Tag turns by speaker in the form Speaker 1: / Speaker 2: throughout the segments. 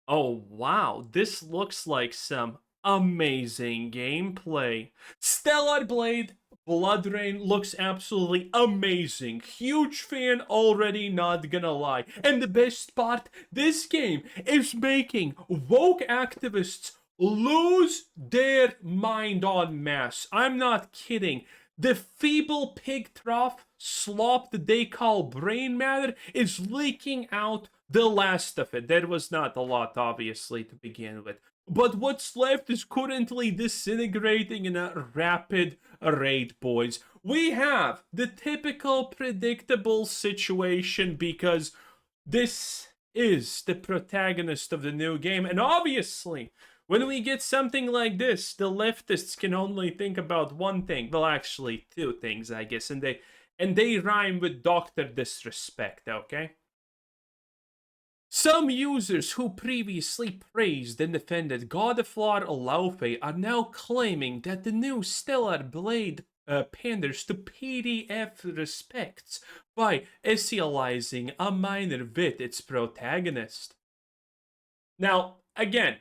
Speaker 1: Oh wow, this looks like some amazing gameplay. Stellar Blade Blood Rain looks absolutely amazing. Huge fan already, not gonna lie. And the best part, this game is making woke activists lose their mind en masse. I'm not kidding. The feeble pig trough slop that they call brain matter is leaking out the last of it. There was not a lot, obviously, to begin with. But what's left is currently disintegrating in a rapid rate, boys. We have the typical predictable situation because this is the protagonist of the new game, and obviously, when we get something like this, the leftists can only think about one thing. Well, actually, two things, I guess, and they rhyme with Doctor Disrespect. Okay. Some users who previously praised and defended God of War Laufey are now claiming that the new Stellar Blade panders to PDF respects by essentializing a minor with its protagonist. Now, again,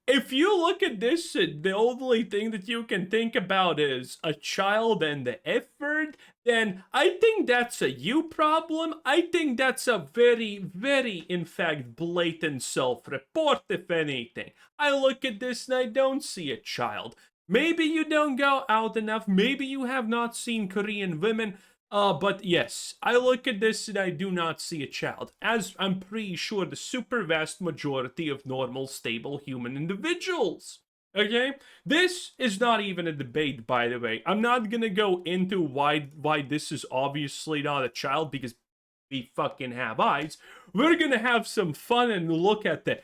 Speaker 1: if you look at this, the only thing that you can think about is a child and the F word, then I think that's a you problem. I think that's a very, very, in fact, blatant self-report, if anything. I look at this and I don't see a child. Maybe you don't go out enough. Maybe you have not seen Korean women. But yes, I look at this and I do not see a child, as I'm pretty sure the super vast majority of normal, stable human individuals. Okay? This is not even a debate, by the way. I'm not gonna go into why this is obviously not a child, because we fucking have eyes. We're gonna have some fun and look at the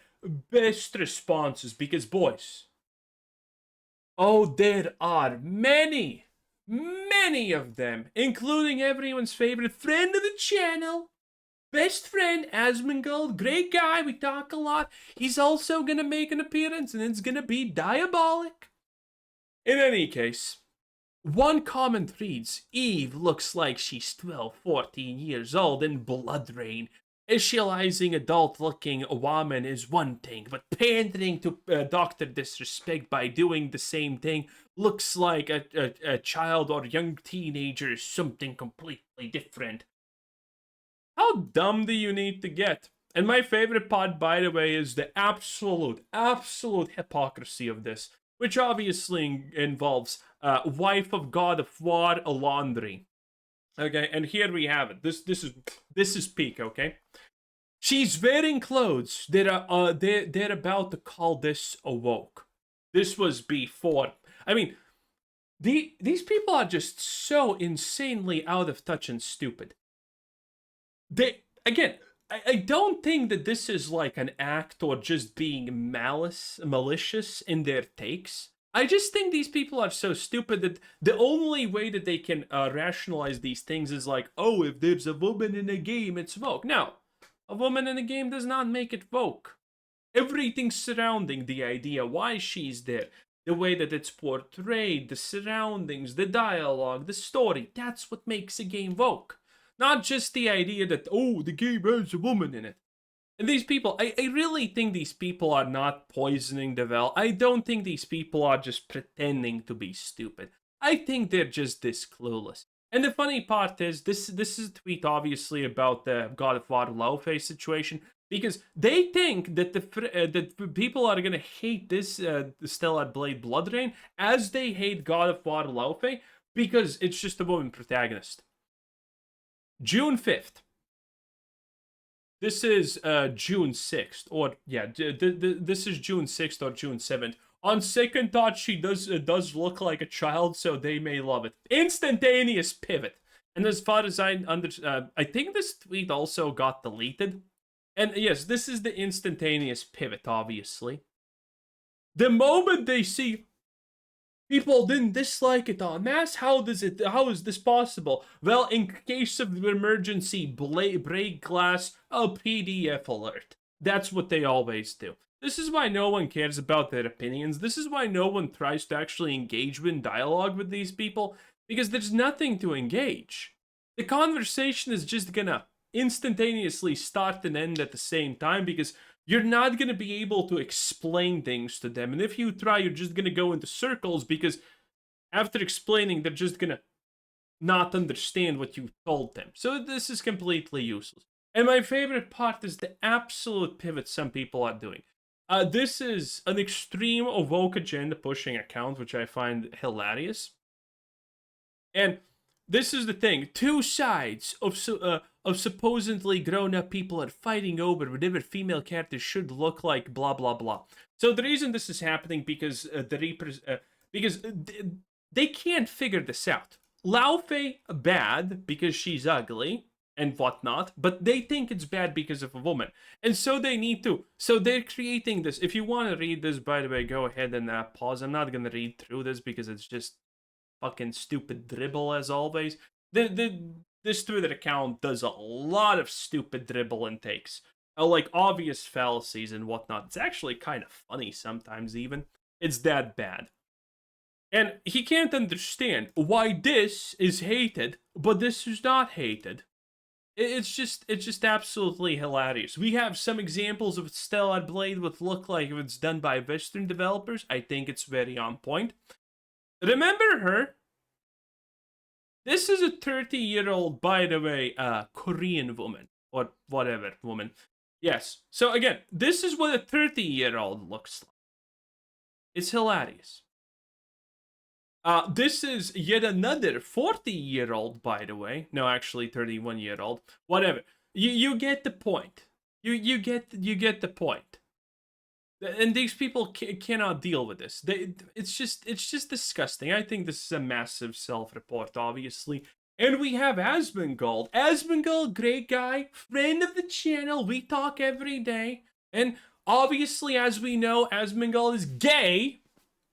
Speaker 1: best responses, because boys, oh, there are many of them, including everyone's favorite friend of the channel, best friend Asmongold. Great guy, we talk a lot. He's also gonna make an appearance, and it's gonna be diabolic. In any case, one comment reads, Eve looks like she's 12, 14 years old in Blood Rain. Initializing adult-looking woman is one thing, but pandering to Dr. Disrespect by doing the same thing looks like a child or young teenager is something completely different. How dumb do you need to get? And my favorite part, by the way, is the absolute hypocrisy of this, which obviously involves wife of God of War Laundry. Okay, and here we have it. This is peak. Okay, she's wearing clothes that are they're about to call this awoke. This was before. I mean, these people are just so insanely out of touch and stupid. They again, I don't think that this is like an act or just being malicious in their takes. I just think these people are so stupid that the only way that they can rationalize these things is like, oh, if there's a woman in a game, it's woke. No, a woman in a game does not make it woke. Everything surrounding the idea, why she's there, the way that it's portrayed, the surroundings, the dialogue, the story, that's what makes a game woke. Not just the idea that, oh, the game has a woman in it. And these people, I really think these people are not poisoning the well. I don't think these people are just pretending to be stupid. I think they're just this clueless. And the funny part is, this is a tweet obviously about the God of War Laufey situation, because they think that that people are gonna hate this Stellar Blade Blood Rain as they hate God of War Laufey because it's just a woman protagonist. June 5th. This is June 6th, or yeah, this is June 6th or June 7th. On second thought, she does look like a child, so they may love it. Instantaneous pivot. And as far as I think this tweet also got deleted. And yes, this is the instantaneous pivot, obviously. The moment they see people didn't dislike it en masse, how is this possible? Well, in case of emergency break glass, a PDF alert. That's what they always do. This is why no one cares about their opinions. This is why no one tries to actually engage in dialogue with these people, because there's nothing to engage. The conversation is just gonna instantaneously start and end at the same time, because you're not going to be able to explain things to them. And if you try, you're just going to go into circles because after explaining, they're just going to not understand what you told them. So this is completely useless. And my favorite part is the absolute pivot some people are doing. This is an extreme woke agenda pushing account, which I find hilarious. And this is the thing: two sides of supposedly grown-up people are fighting over whatever female characters should look like. Blah blah blah. So the reason this is happening because they can't figure this out. Laufey bad because she's ugly and whatnot, but they think it's bad because of a woman, and so they need to. So they're creating this. If you want to read this, by the way, go ahead and pause. I'm not gonna read through this because it's just fucking stupid dribble as always. This Twitter account does a lot of stupid dribble and takes, like obvious fallacies and whatnot. It's actually kind of funny sometimes. Even it's that bad. And he can't understand why this is hated, but this is not hated. It's just absolutely hilarious. We have some examples of Stellar Blade would look like if it's done by Western developers. I think it's very on point. Remember her? This is a 30-year-old, by the way, Korean woman or whatever woman. Yes. So again, this is what a 30-year-old looks like. It's hilarious. This is yet another 40-year-old, by the way. No, actually 31-year-old. Whatever. You get the point. You get the point. And these people cannot deal with this. It's just disgusting. I think this is a massive self-report, obviously. And we have Asmongold. Asmongold, great guy, friend of the channel. We talk every day. And obviously, as we know, Asmongold is gay.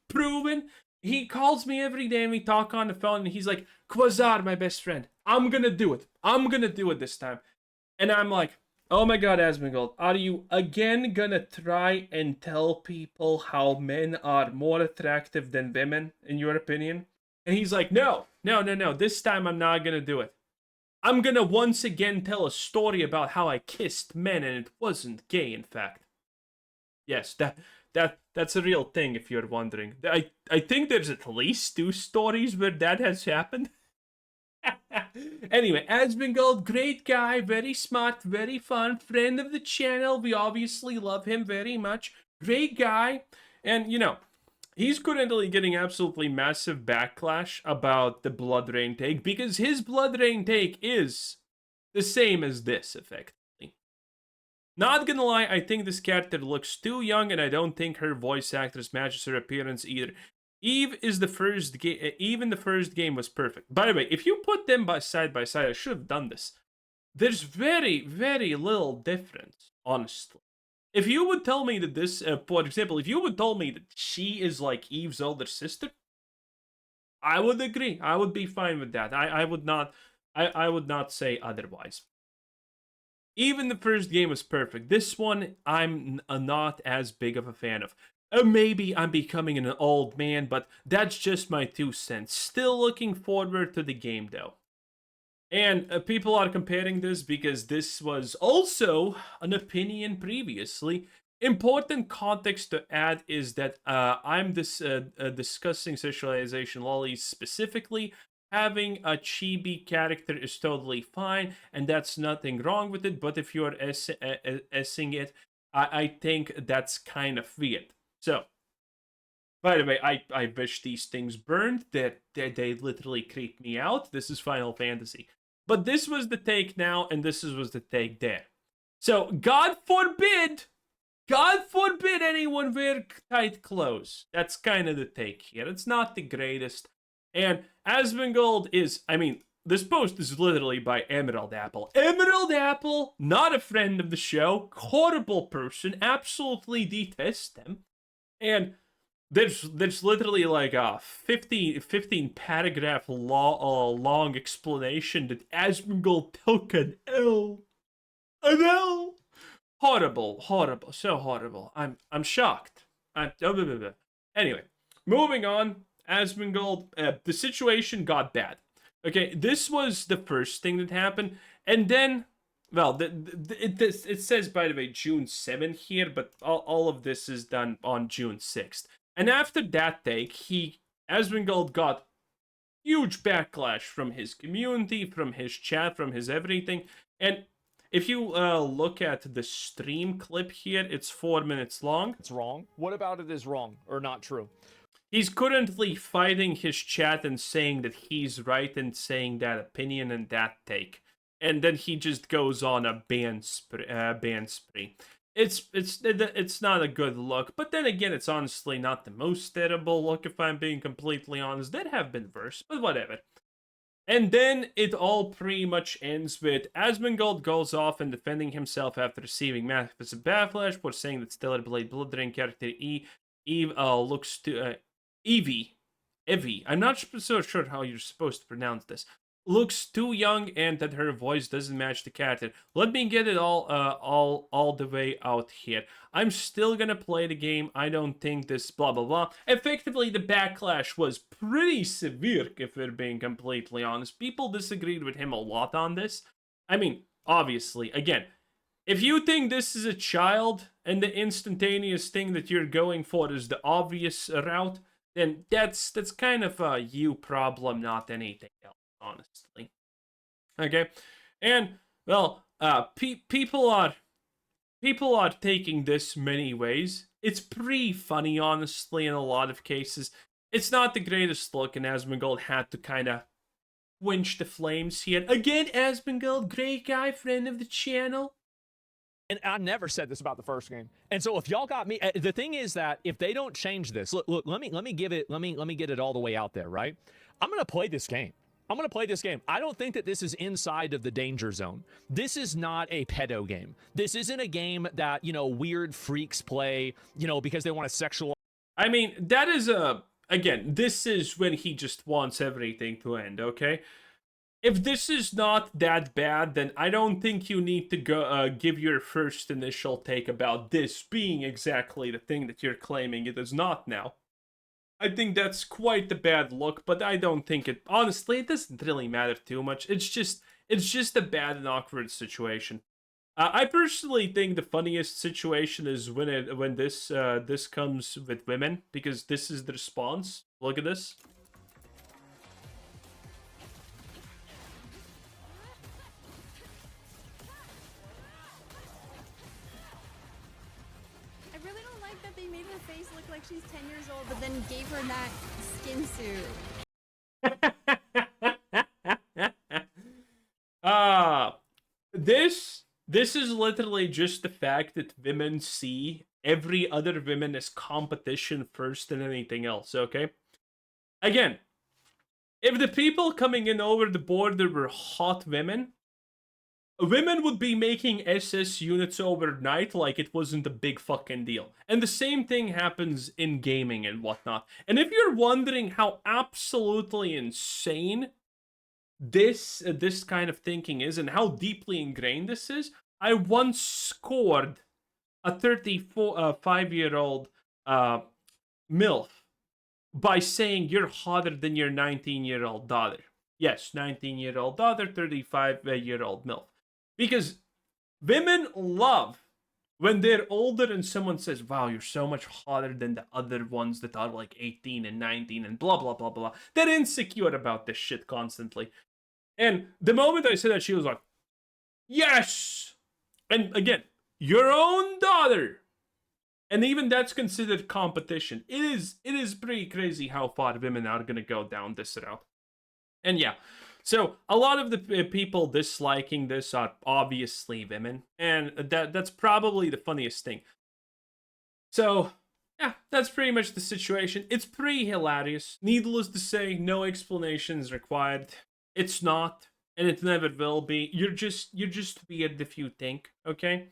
Speaker 1: Proven. He calls me every day and we talk on the phone and he's like, Quasar, my best friend, I'm gonna do it. I'm gonna do it this time. And I'm like, oh my god, Asmongold, are you again gonna try and tell people how men are more attractive than women, in your opinion? And he's like, no, this time I'm not gonna do it. I'm gonna once again tell a story about how I kissed men and it wasn't gay, in fact. Yes, that's a real thing, if you're wondering. I think there's at least 2 stories where that has happened. Anyway, Asmongold, great guy, very smart, very fun, friend of the channel. We obviously love him very much. Great guy. And, you know, he's currently getting absolutely massive backlash about the Blood Rain take because his Blood Rain take is the same as this, effectively. Not gonna lie, I think this character looks too young, and I don't think her voice actress matches her appearance either. Eve is the first game. Even the first game was perfect. By the way, if you put them side by side, I should have done this. There's very, very little difference, honestly. If you would tell me that this, for example, if you would tell me that she is like Eve's older sister, I would agree. I would be fine with that. I would not. I would not say otherwise. Even the first game was perfect. This one, I'm not as big of a fan of. Maybe I'm becoming an old man, but that's just my 2 cents. Still looking forward to the game, though. And people are comparing this because this was also an opinion previously. Important context to add is that I'm discussing sexualization lollies specifically. Having a chibi character is totally fine, and that's nothing wrong with it, but if you're essing it, I think that's kind of weird. So, by the way, I wish these things burned. They literally creep me out. This is Final Fantasy. But this was the take now, and this was the take there. So, God forbid anyone wear tight clothes. That's kind of the take here. It's not the greatest. And Asmongold is, I mean, this post is literally by Emerald Apple. Emerald Apple, not a friend of the show, horrible person, absolutely detest them. And there's literally like a 15 paragraph long explanation that Asmongold took an L. An L. Horrible, so horrible. I'm shocked. Anyway, moving on. Asmongold, the situation got bad. Okay, this was the first thing that happened, and then well, it says, by the way, June 7th here, but all of this is done on June 6th. And after that take, Asmongold got huge backlash from his community, from his chat, from his everything. And if you look at the stream clip here, it's 4 minutes long.
Speaker 2: It's wrong. What about it is wrong or not true?
Speaker 1: He's currently fighting his chat and saying that he's right and saying that opinion and that take. And then he just goes on a ban spree. It's not a good look, but then again, it's honestly not the most terrible look if I'm being completely honest. There have been worse, but whatever. And then it all pretty much ends with Asmongold goes off and defending himself after receiving massive backlash for saying that Stellar Blade Blood character Eve looks to Evie. I'm not so sure how you're supposed to pronounce this. Looks too young and that her voice doesn't match the character. Let me get it all the way out here. I'm still gonna play the game. I don't think this blah blah blah. Effectively, the backlash was pretty severe, if we're being completely honest. People disagreed with him a lot on this. I mean, obviously, again, if you think this is a child and the instantaneous thing that you're going for is the obvious route, then that's kind of a you problem, not anything else. Honestly, okay, and well, people are taking this many ways. It's pretty funny, honestly, in a lot of cases. It's not the greatest look, and Asmongold had to kind of quench the flames here. Again, Asmongold, great guy, friend of the channel.
Speaker 2: And I never said this about the first game. And so if y'all got me, the thing is that if they don't change this, look, let me get it all the way out there, right? I'm gonna play this game. I don't think that this is inside of the danger zone. This is not a pedo game. This isn't a game that, weird freaks play, because they want to sexualize.
Speaker 1: I mean, that is again, this is when he just wants everything to end, okay? If this is not that bad, then I don't think you need to go give your first initial take about this being exactly the thing that you're claiming it is not now. I think that's quite a bad look, but I don't think it, honestly, it doesn't really matter too much. It's just a bad and awkward situation. I personally think the funniest situation is when this comes with women, because this is the response. Look at this.
Speaker 3: They made her face look like she's 10 years old, but then gave her that skin
Speaker 1: suit. This is literally just the fact that women see every other woman as competition first than anything else, okay? Again, if the people coming in over the border were hot women would be making SS units overnight like it wasn't a big fucking deal. And the same thing happens in gaming and whatnot. And if you're wondering how absolutely insane this kind of thinking is and how deeply ingrained this is, I once scored a 35-year-old MILF by saying you're hotter than your 19-year-old daughter. Yes, 19-year-old daughter, 35-year-old MILF. Because women love when they're older and someone says, wow, you're so much hotter than the other ones that are like 18 and 19 and blah, blah, blah, blah. They're insecure about this shit constantly. And the moment I said that, she was like, yes! And again, your own daughter. And even that's considered competition. It is pretty crazy how far women are going to go down this route. And yeah. So, a lot of the people disliking this are obviously women, and that's probably the funniest thing. So, yeah, that's pretty much the situation. It's pretty hilarious. Needless to say, no explanations required. It's not, and it never will be. You're just weird if you think, okay?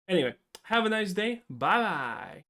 Speaker 1: Anyway, have a nice day. Bye-bye.